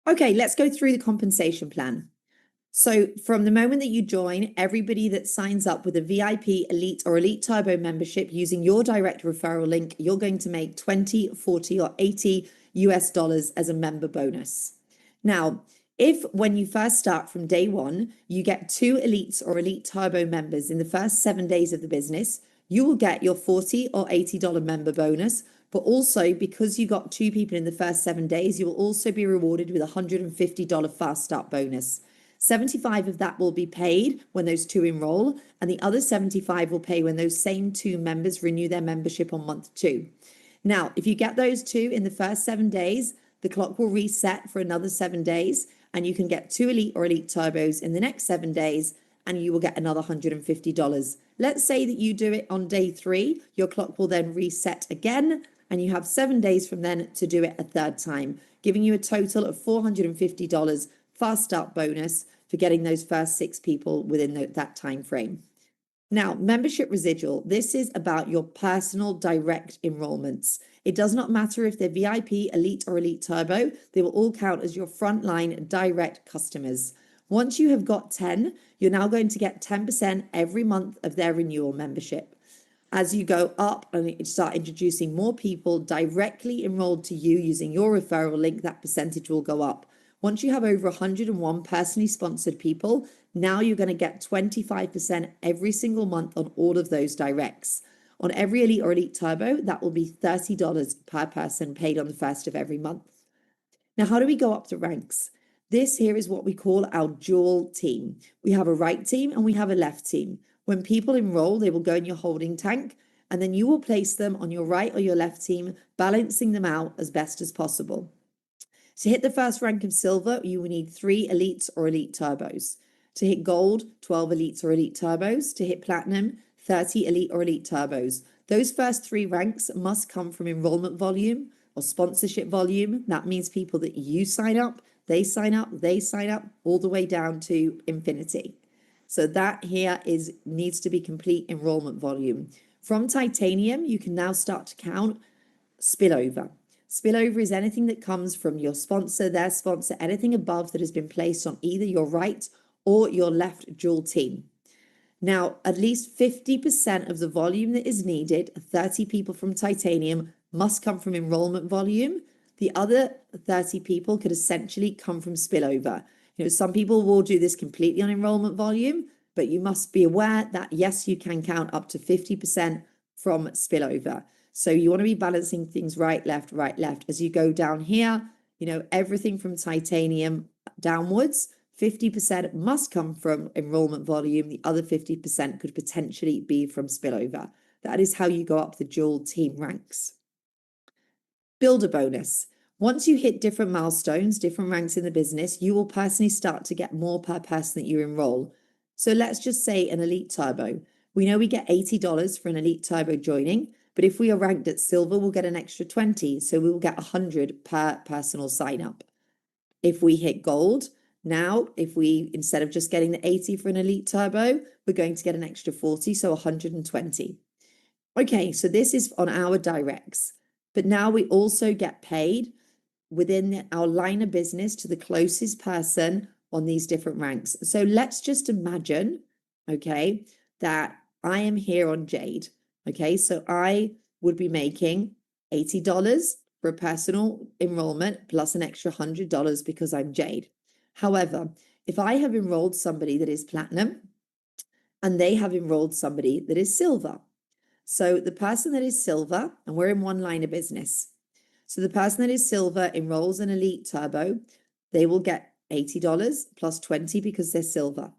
Okay, let's go through the compensation plan. So from the moment that you join, everybody that signs up with a VIP, Elite, or Elite Turbo membership using your direct referral link, you're going to make 20, 40, or 80 US dollars as a member bonus. Now, if when you first start from day one, you get 2 Elites or Elite Turbo members in the first 7 days of the business, you will get your 40 or $80 member bonus. But also, because you got 2 people in the first 7 days, you will also be rewarded with a $150 fast start bonus. 75 of that will be paid when those 2 enroll, and the other 75 will pay when those same 2 members renew their membership on month 2. Now, if you get those 2 in the first 7 days, the clock will reset for another 7 days, and you can get 2 Elite or Elite Turbos in the next 7 days, and you will get another $150. Let's say that you do it on day 3, your clock will then reset again, and you have 7 days from then to do it a third time, giving you a total of $450 fast start bonus for getting those first 6 people within that time frame. Now, membership residual, this is about your personal direct enrollments. It does not matter if they're VIP, Elite, or Elite Turbo, they will all count as your frontline direct customers. Once you have got 10, you're now going to get 10% every month of their renewal membership. As you go up and start introducing more people directly enrolled to you using your referral link, that percentage will go up. Once you have over 101 personally sponsored people, now you're going to get 25% every single month on all of those directs. On every Elite or Elite Turbo, that will be $30 per person paid on the first of every month. Now, how do we go up the ranks? This here is what we call our dual team. We have a right team and we have a left team. When people enroll, they will go in your holding tank, and then you will place them on your right or your left team, balancing them out as best as possible. To hit the first rank of silver, you will need 3 Elites or Elite Turbos. To hit gold, 12 Elites or Elite Turbos. To hit platinum, 30 Elite or Elite Turbos. Those first 3 ranks must come from enrollment volume or sponsorship volume. That means people that you sign up, they sign up, all the way down to infinity. So that here needs to be complete enrollment volume. From titanium, you can now start to count spillover. Spillover is anything that comes from your sponsor, their sponsor, anything above that has been placed on either your right or your left dual team. Now, at least 50% of the volume that is needed, 30 people from titanium, must come from enrollment volume. The other 30 people could essentially come from spillover. Some people will do this completely on enrollment volume, but you must be aware that, yes, you can count up to 50% from spillover. So you want to be balancing things right, left. As you go down here, everything from titanium downwards, 50% must come from enrollment volume. The other 50% could potentially be from spillover. That is how you go up the dual team ranks. Builder bonus. Once you hit different milestones, different ranks in the business, you will personally start to get more per person that you enroll. So let's just say an Elite Turbo. We know we get $80 for an Elite Turbo joining, but if we are ranked at silver, we'll get an extra 20. So we will get 100 per personal sign up. If we hit gold, now instead of just getting the 80 for an Elite Turbo, we're going to get an extra 40, so 120. Okay, so this is on our directs. But now we also get paid within our line of business to the closest person on these different ranks. So let's just imagine, okay, that I am here on Jade. Okay, so I would be making $80 for a personal enrollment plus an extra $100 because I'm Jade. However, if I have enrolled somebody that is platinum and they have enrolled somebody that is silver. So the person that is silver, and we're in one line of business. So the person that is silver enrolls an Elite Turbo, they will get $80 plus 20 because they're silver.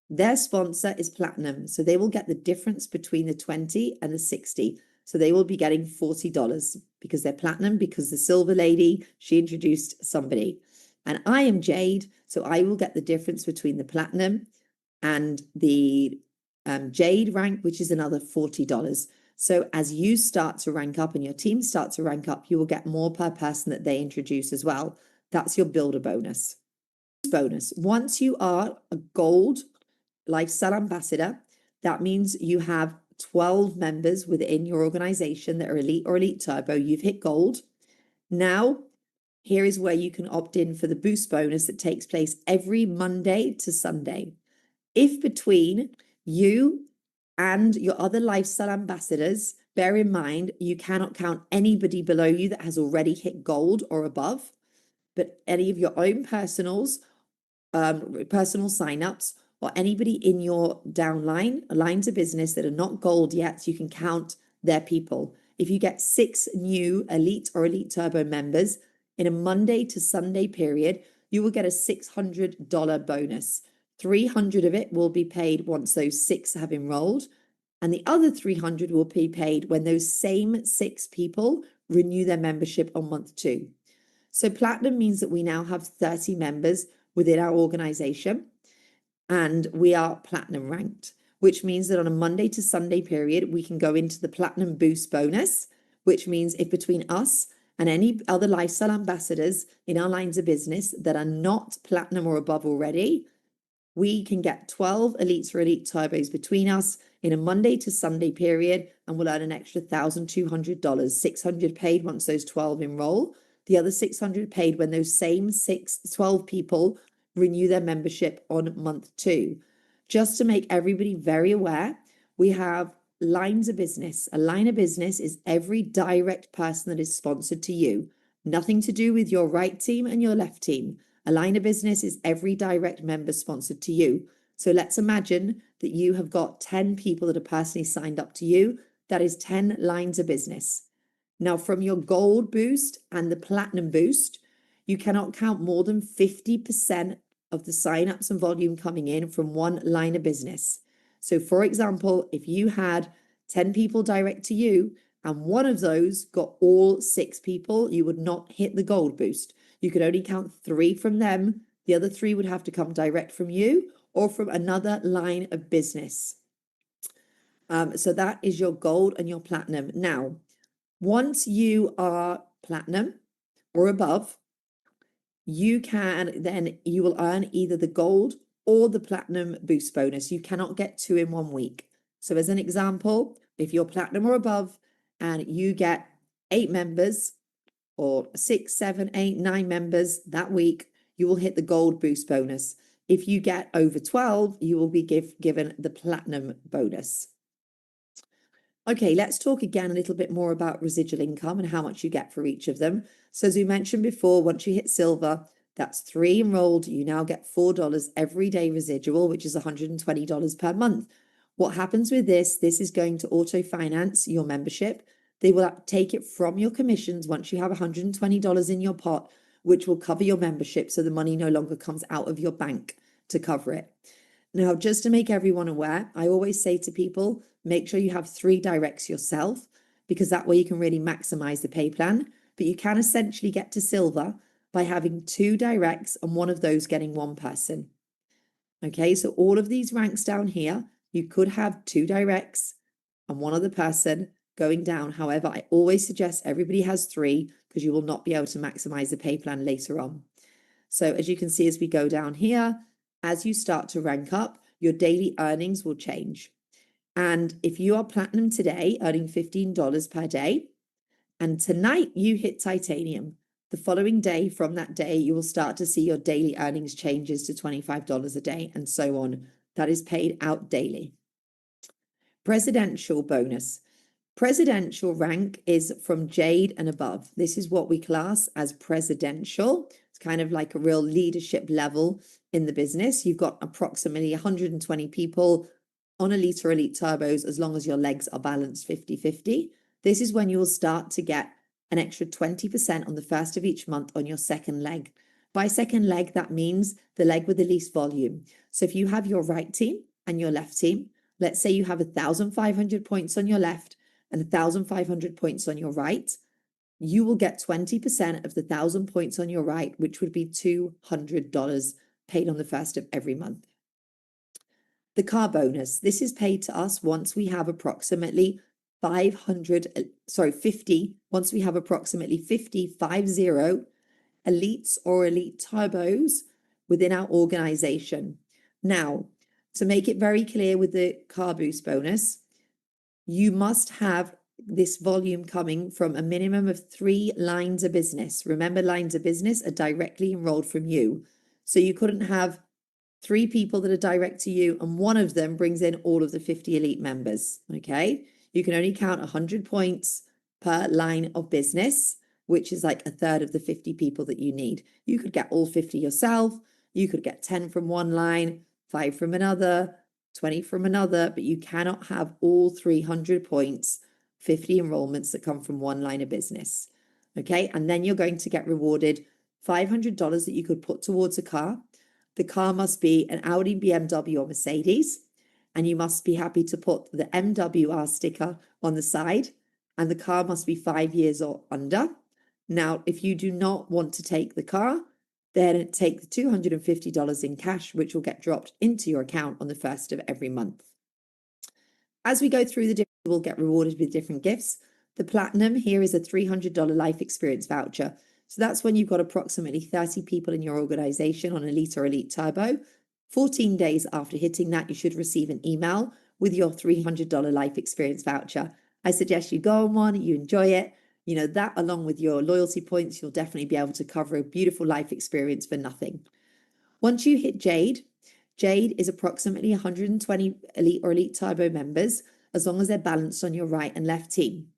Their sponsor is platinum, so they will get the difference between the 20 and the 60. So they will be getting $40 because they're platinum, because the silver lady, she introduced somebody. And I am Jade, so I will get the difference between the platinum and the Jade rank, which is another $40. So as you start to rank up and your team starts to rank up, you will get more per person that they introduce as well. That's your builder bonus. Once you are a gold lifestyle ambassador, that means you have 12 members within your organization that are Elite or Elite Turbo. You've hit gold. Now here is where you can opt in for the boost bonus that takes place every Monday to Sunday. If between you and your other lifestyle ambassadors, bear in mind, you cannot count anybody below you that has already hit gold or above, but any of your own personal signups or anybody in your downline, lines of business that are not gold yet, you can count their people. If you get 6 new Elite or Elite Turbo members in a Monday to Sunday period, you will get a $600 bonus. 300 of it will be paid once those 6 have enrolled, and the other 300 will be paid when those same 6 people renew their membership on month 2. So Platinum means that we now have 30 members within our organization, and we are Platinum ranked, which means that on a Monday to Sunday period, we can go into the Platinum Boost bonus, which means if between us and any other lifestyle ambassadors in our lines of business that are not Platinum or above already, we can get 12 Elites or Elite Turbos between us in a Monday to Sunday period, and we'll earn an extra $1,200, 600 paid once those 12 enroll, the other 600 paid when those same 12 people renew their membership on month 2. Just to make everybody very aware, we have lines of business. A line of business is every direct person that is sponsored to you. Nothing to do with your right team and your left team. A line of business is every direct member sponsored to you. So let's imagine that you have got 10 people that are personally signed up to you. That is 10 lines of business. Now, from your gold boost and the platinum boost, you cannot count more than 50% of the signups and volume coming in from one line of business. So for example, if you had 10 people direct to you and one of those got all 6 people, you would not hit the gold boost. You could only count 3 from them. The other 3 would have to come direct from you or from another line of business. So that is your gold and your platinum. Now, once you are platinum or above, you will earn either the gold or the platinum boost bonus. You cannot get 2 in 1 week. So as an example, if you're platinum or above and you get 8 members or 6, 7, 8, 9 members that week, you will hit the gold boost bonus. If you get over 12, you will be given the platinum bonus. Okay, let's talk again a little bit more about residual income and how much you get for each of them. So as we mentioned before, once you hit silver, that's 3 enrolled, you now get $4 every day residual, which is $120 per month. What happens with this is going to auto finance your membership. They will take it from your commissions once you have $120 in your pot, which will cover your membership, so the money no longer comes out of your bank to cover it. Now, just to make everyone aware, I always say to people, make sure you have 3 directs yourself, because that way you can really maximize the pay plan. But you can essentially get to silver by having 2 directs and one of those getting 1 person. Okay, so all of these ranks down here, you could have 2 directs and 1 other person going down. However, I always suggest everybody has 3 because you will not be able to maximize the pay plan later on. So as you can see, as we go down here, as you start to rank up, your daily earnings will change. And if you are platinum today, earning $15 per day, and tonight you hit titanium, the following day from that day, you will start to see your daily earnings changes to $25 a day and so on. That is paid out daily. Presidential bonus. Presidential rank is from Jade and above. This is what we class as presidential. It's kind of like a real leadership level in the business. You've got approximately 120 people on Elite or Elite Turbos as long as your legs are balanced 50-50. This is when you will start to get an extra 20% on the first of each month on your second leg. By second leg, that means the leg with the least volume. So if you have your right team and your left team, let's say you have 1,500 points on your left and 1,500 points on your right, you will get 20% of the 1,000 points on your right, which would be $200 paid on the first of every month. The car bonus, this is paid to us once we have approximately 50, once we have approximately 50 elites or elite turbos within our organization. Now, to make it very clear with the car boost bonus, you must have this volume coming from a minimum of 3 lines of business. Remember, lines of business are directly enrolled from you. So you couldn't have 3 people that are direct to you and one of them brings in all of the 50 elite members. Okay. You can only count 100 points per line of business, which is like a third of the 50 people that you need. You could get all 50 yourself. You could get 10 from one line, 5 from another, 20 from another, but you cannot have all 300 points, 50 enrollments that come from one line of business. Okay. And then you're going to get rewarded $500 that you could put towards a car. The car must be an Audi, BMW, or Mercedes, and you must be happy to put the MWR sticker on the side, and the car must be 5 years or under. Now, if you do not want to take the car, then take the $250 in cash, which will get dropped into your account on the 1st of every month. As we go through the different, we'll get rewarded with different gifts. The platinum here is a $300 life experience voucher. So that's when you've got approximately 30 people in your organization on Elite or Elite Turbo. 14 days after hitting that, you should receive an email with your $300 life experience voucher. I suggest you go on one, you enjoy it. You know, that along with your loyalty points, you'll definitely be able to cover a beautiful life experience for nothing. Once you hit Jade, Jade is approximately 120 Elite or Elite Turbo members, as long as they're balanced on your right and left team.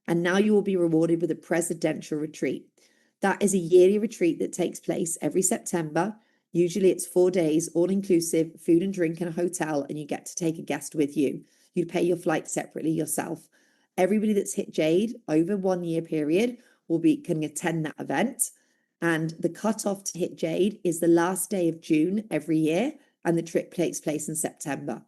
And now you will be rewarded with a presidential retreat. That is a yearly retreat that takes place every September. Usually it's 4 days, all inclusive, food and drink in a hotel, and you get to take a guest with you. You pay your flight separately yourself. Everybody that's hit Jade over 1 year period can attend that event. And the cutoff to hit Jade is the last day of June every year, and the trip takes place in September.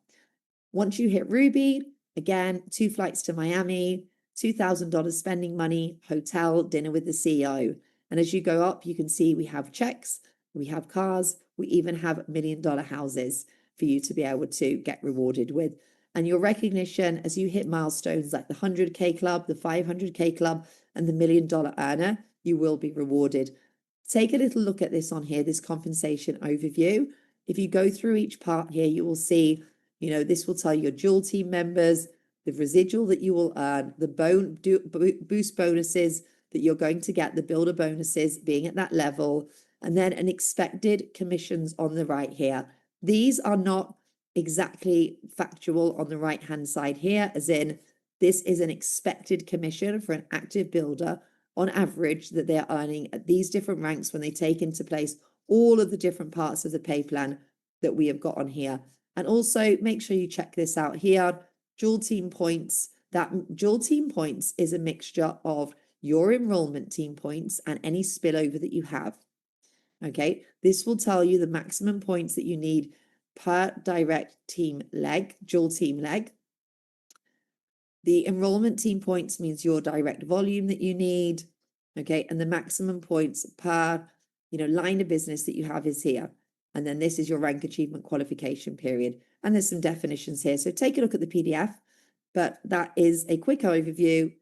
Once you hit Ruby, again, 2 flights to Miami, $2,000 spending money, hotel, dinner with the CEO. And as you go up, you can see we have checks, we have cars, we even have $1 million houses for you to be able to get rewarded with. And your recognition as you hit milestones like the 100K club, the 500K club, and the $1 million earner, you will be rewarded. Take a little look at this on here, this compensation overview. If you go through each part here, you will see, you know, this will tell you your dual team members, the residual that you will earn, the boost bonuses that you're going to get, the builder bonuses being at that level, and then an expected commissions on the right here. These are not exactly factual on the right-hand side here, as in this is an expected commission for an active builder on average that they're earning at these different ranks when they take into place all of the different parts of the pay plan that we have got on here. And also make sure you check this out here, dual team points. That dual team points is a mixture of your enrollment team points and any spillover that you have. Okay, this will tell you the maximum points that you need per direct team leg, dual team leg. The enrollment team points means your direct volume that you need. Okay, and the maximum points per, line of business that you have is here. And then this is your rank achievement qualification period. And there's some definitions here. So take a look at the PDF, but that is a quick overview